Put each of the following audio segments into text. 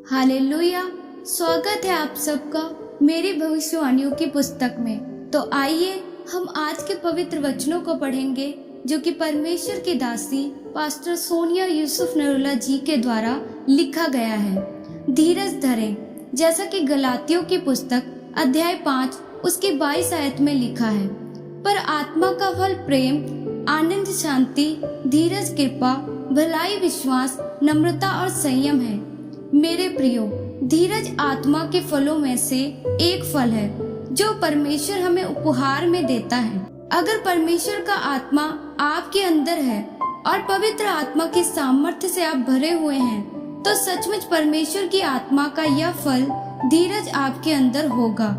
Hallelujah. स्वागत है आप सबका मेरी भविष्यवाणियों की पुस्तक में। तो आइए हम आज के पवित्र वचनों को पढ़ेंगे जो कि परमेश्वर की दासी पास्टर सोनिया यूसुफ नरूला जी के द्वारा लिखा गया है। धीरज धरें, जैसा कि गलातियों की पुस्तक अध्याय 5 उसकी 22 आयत में लिखा है। पर आत्मा का फल प्रेम, आनंद, शांति, धीरज, कृपा, भलाई, विश्वास, नम्रता और संयम है। मेरे प्रियो, धीरज आत्मा के फलों में से एक फल है जो परमेश्वर हमें उपहार में देता है। अगर परमेश्वर का आत्मा आपके अंदर है और पवित्र आत्मा की सामर्थ्य से आप भरे हुए हैं, तो सचमुच परमेश्वर की आत्मा का यह फल धीरज आपके अंदर होगा।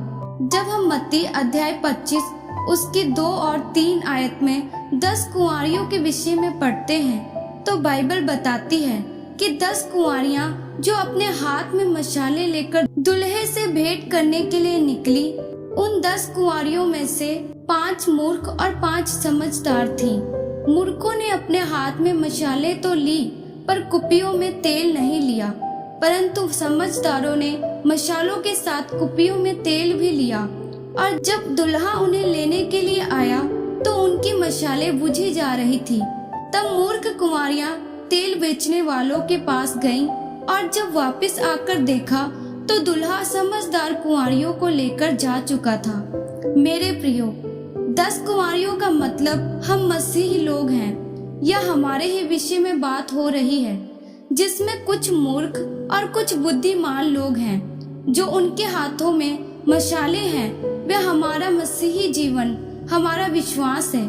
जब हम मत्ती अध्याय 25 उसकी 2 और 3 आयत में 10 कुंवारियों के विषय में पढ़ते हैं, तो बाइबल बताती है कि 10 कुंवारियां जो अपने हाथ में मशाले लेकर दूल्हे से भेंट करने के लिए निकली, उन 10 कुंवारियों में से 5 मूर्ख और 5 समझदार थीं। मूर्खों ने अपने हाथ में मशाले तो ली, पर कुप्पियों में तेल नहीं लिया, परंतु समझदारों ने मशालों के साथ कुप्पियों में तेल भी लिया। और जब दुल्हा उन्हें लेने के लिए आया तो उनकी मशालें बुझी जा रही थी। तब मूर्ख कुंवारियां तेल बेचने वालों के पास गईं, और जब वापस आकर देखा तो दुल्हा समझदार कुंवारियों को लेकर जा चुका था। मेरे प्रियो, 10 कुंवारियों का मतलब हम मसीही लोग हैं। यह हमारे ही विषय में बात हो रही है, जिसमें कुछ मूर्ख और कुछ बुद्धिमान लोग हैं। जो उनके हाथों में मशाले हैं वे हमारा मसीही जीवन, हमारा विश्वास है।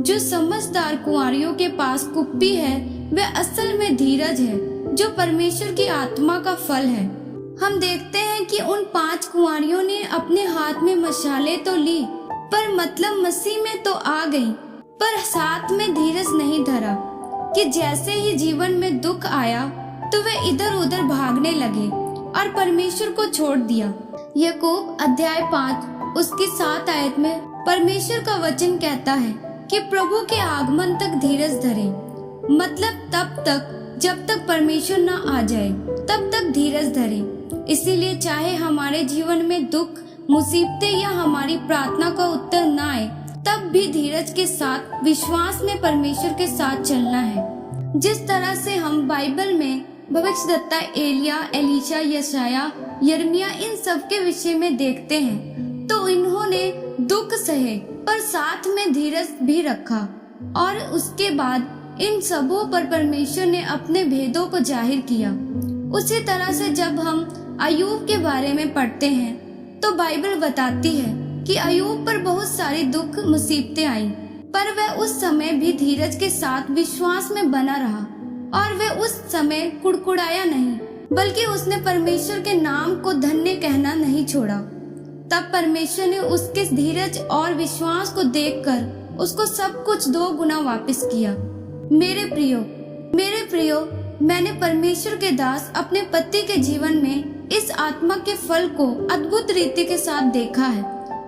जो समझदार कुंवारियों के पास कुप्पी है वे असल में धीरज है, जो परमेश्वर की आत्मा का फल है। हम देखते हैं कि उन 5 कुंवारियों ने अपने हाथ में मशाले तो ली, पर मतलब मसीह में तो आ गई, पर साथ में धीरज नहीं धरा। कि जैसे ही जीवन में दुख आया तो वे इधर उधर भागने लगे और परमेश्वर को छोड़ दिया। याकूब अध्याय 5 उसकी 7 आयत में परमेश्वर का वचन कहता है कि प्रभु के आगमन तक धीरज धरें। मतलब तब तक जब तक परमेश्वर न आ जाए, तब तक धीरज धरें। इसीलिए चाहे हमारे जीवन में दुख, मुसीबतें या हमारी प्रार्थना का उत्तर न आए, तब भी धीरज के साथ विश्वास में परमेश्वर के साथ चलना है। जिस तरह से हम बाइबल में भविष्यद्वक्ता एलिया, एलीशा, यशाया, यिर्मयाह इन सब के विषय में देखते हैं, तो इन्होंने दुख सहे पर साथ में धीरज भी रखा, और उसके बाद इन सबों पर परमेश्वर ने अपने भेदों को जाहिर किया। उसी तरह से जब हम अय्यूब के बारे में पढ़ते हैं तो बाइबल बताती है कि अय्यूब पर बहुत सारी दुख मुसीबतें आई, पर वह उस समय भी धीरज के साथ विश्वास में बना रहा, और वह उस समय कुड़कुड़ाया नहीं, बल्कि उसने परमेश्वर के नाम को धन्य कहना नहीं छोड़ा। तब परमेश्वर ने उसके धीरज और विश्वास को देखकर उसको सब कुछ 2 गुना वापस किया। मेरे प्रियो, मैंने परमेश्वर के दास अपने पति के जीवन में इस आत्मा के फल को अद्भुत रीति के साथ देखा है।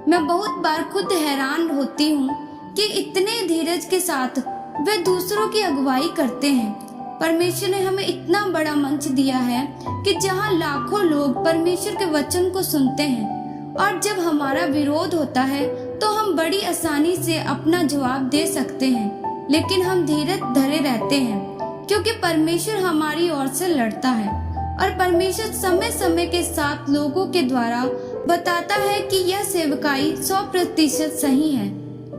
मैं बहुत बार खुद हैरान होती हूँ कि इतने धीरज के साथ वे दूसरों की अगुवाई करते हैं। परमेश्वर ने हमें इतना बड़ा मंच दिया है कि जहाँ लाखों लोग परमेश्वर के वचन को सुनते हैं, और जब हमारा विरोध होता है तो हम बड़ी आसानी से अपना जवाब दे सकते हैं, लेकिन हम धीरज धरे रहते हैं क्योंकि परमेश्वर हमारी ओर से लड़ता है। और परमेश्वर समय समय के साथ लोगों के द्वारा बताता है कि यह सेवकाई 100% सही है।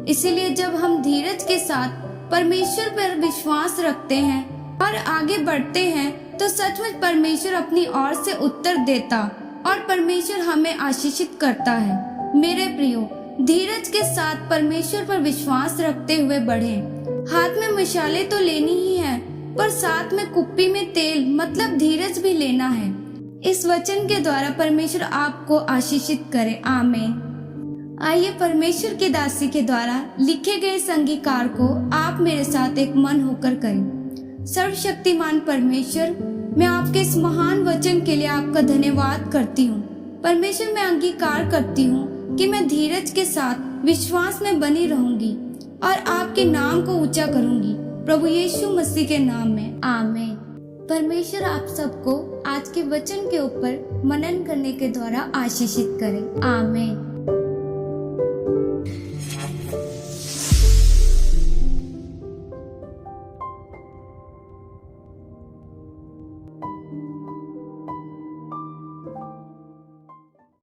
इसीलिए जब हम धीरज के साथ परमेश्वर पर विश्वास रखते हैं और आगे बढ़ते हैं, तो सचमुच परमेश्वर अपनी ओर से उत्तर देता और परमेश्वर हमें आशीषित करता है। मेरे प्रियो, धीरज के साथ परमेश्वर पर विश्वास रखते हुए बढ़ें। हाथ में मशाले तो लेनी ही है, पर साथ में कुप्पी में तेल मतलब धीरज भी लेना है। इस वचन के द्वारा परमेश्वर आपको आशीषित करे। आमीन। आइए परमेश्वर की दासी के द्वारा लिखे गए संगीकार को आप मेरे साथ एक मन होकर करें। सर्वशक्तिमान परमेश्वर, मैं आपके इस महान वचन के लिए आपका धन्यवाद करती हूँ। परमेश्वर, मैं अंगीकार करती हूँ कि मैं धीरज के साथ विश्वास में बनी रहूंगी और आपके नाम को ऊंचा करूंगी। प्रभु यीशु मसीह के नाम में आमीन। परमेश्वर आप सबको आज के वचन के ऊपर मनन करने के द्वारा आशीषित करे। आमीन।